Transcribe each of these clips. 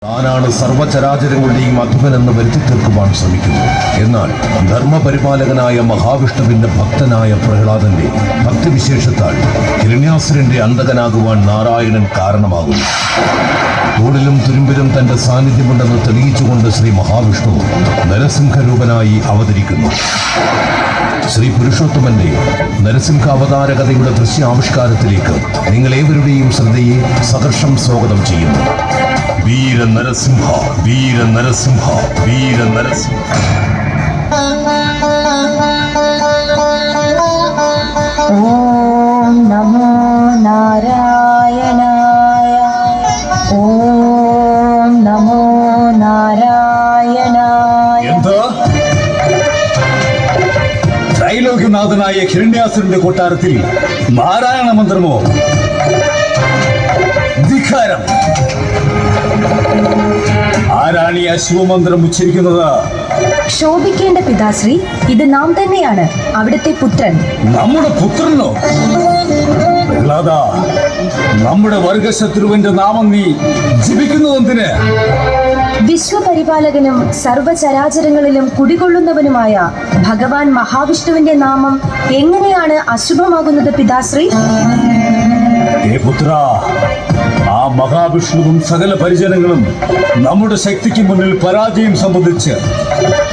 താനാണ് സർവചരാചരങ്ങളുടെയും അധിപനെന്ന് വരുത്തി തീർക്കുവാൻ ശ്രമിക്കുന്നു. എന്നാൽ ധർമ്മപരിപാലകനായ മഹാവിഷ്ണുവിന്റെ ഭക്തനായ പ്രഹ്ലാദന്റെ ഭക്തിവിശേഷത്താൽ ഹിരണ്യാസുരന്റെ അന്തകനാകുവാൻ നാരായണൻ കാരണമാകുന്നു. തൂണിലും തുരുമ്പിലും തന്റെ സാന്നിധ്യമുണ്ടെന്ന് തെളിയിച്ചുകൊണ്ട് ശ്രീ മഹാവിഷ്ണു നരസിംഹരൂപനായി അവതരിക്കുന്നു. ശ്രീ പുരുഷോത്തമന്റെ നരസിംഹ അവതാര കഥയുടെ ദൃശ്യാവിഷ്കാരത്തിലേക്ക് നിങ്ങളേവരുടെയും ശ്രദ്ധയെ സഹർഷം സ്വാഗതം ചെയ്യുന്നു. വീര നരസിംഹ, വീര നരസിംഹ, വീര നരസിംഹ. ഓം നമോ നാരായണായ. ഓം നമോ നാരായണായ. എന്താ ത്രൈലോക്യനാഥനായ ഹിരണ്യാസുരന്റെ കൊട്ടാരത്തിൽ നാരായണ മന്ത്രമോ? ധിക്കാരം! ആരാണ് ഈ ശിവമന്ത്രം ഉച്ചരിക്കുന്നത്? ശോഭിക്കേണ്ട പിതാശ്രീ, ഇത് നാം തന്നെയാണ്, അവിടുത്തെ പുത്രൻ. നമ്മുടെ പുത്രനോ? പ്രഹ്ലാദ, നമ്മുടെ വർഗശത്രുവിന്റെ നാമം നീ ജപിക്കുന്നതെന്തിന്? വിശ്വപരിപാലകനും സർവചരാചരങ്ങളിലും കുടികൊള്ളുന്നവനുമായ ഭഗവാൻ മഹാവിഷ്ണുവിന്റെ നാമം എങ്ങനെയാണ് അശുഭമാകുന്നത് പിതാശ്രീ? ഹേ പുത്ര, ആ മഹാവിഷ്ണുവും സകല പരിജനങ്ങളും നമ്മുടെ ശക്തിക്ക് മുന്നിൽ പരാജയം സംബന്ധിച്ച്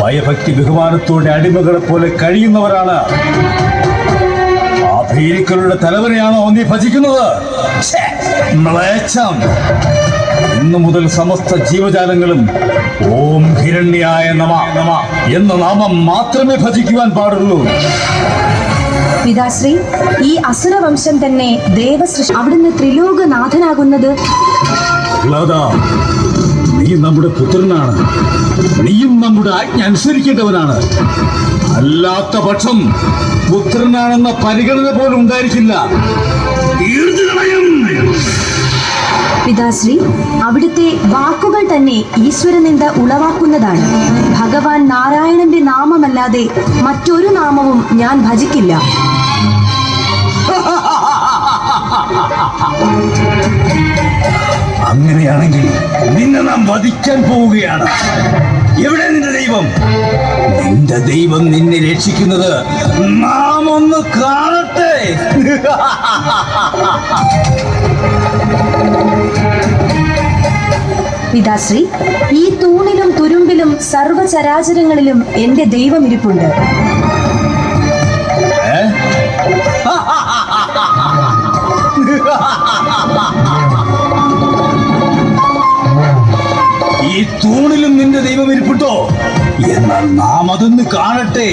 ഭയഭക്തി ബഹുമാനത്തോടെ അടിമകളെ പോലെ കഴിയുന്നവരാണ്. ആ ഭീരുക്കളുടെ തലവനെയാണോ നീ ഭജിക്കുന്നത്? മ്ലേച്ഛം! ഇന്നു മുതൽ സമസ്ത ജീവജാലങ്ങളും ഓം ഹിരണ്യായ നമഃ എന്ന നാമം മാത്രമേ ഭജിക്കുവാൻ പാടുള്ളൂ. പിതാശ്രീ, ഈ അസുരവംശം തന്നെ ദേവസൃഷ്ടി, അവിടുന്ന് ത്രിലോകനാഥനാകുന്നത്. നീ നമ്മുടെ പുത്രനാണ്, നീയും നമ്മുടെ ആജ്ഞ അനുസരിക്കേണ്ടവനാണ്. അല്ലാത്ത പക്ഷം പുത്രനാണെന്ന പരിഗണന പോലും ഉണ്ടായിരിക്കില്ല. പിതാശ്രീ, അവിടുത്തെ വാക്കുകൾ തന്നെ ഈശ്വരനിന്ദ ഉളവാക്കുന്നതാണ്. ഭഗവാൻ നാരായണന്റെ നാമമല്ലാതെ മറ്റൊരു നാമവും ഞാൻ ഭജിക്കില്ല. അങ്ങനെയാണെങ്കിൽ നിന്നെ നാം വധിക്കാൻ പോവുകയാണ്. എവിടെ നിന്റെ ദൈവം? നിന്റെ ദൈവം നിന്നെ രക്ഷിക്കുന്നത് നാം ഒന്ന് കാണട്ടെ. പിതാശ്രീ, ഈ തൂണിലും തുരുമ്പിലും സർവചരാചരങ്ങളിലും എന്റെ ദൈവം ഇരിപ്പുണ്ട്. ഈ തൂണിലും നിന്റെ ദൈവം ഇരിപ്പുട്ടോ? എന്നാൽ നാം അതൊന്ന് കാണട്ടെ.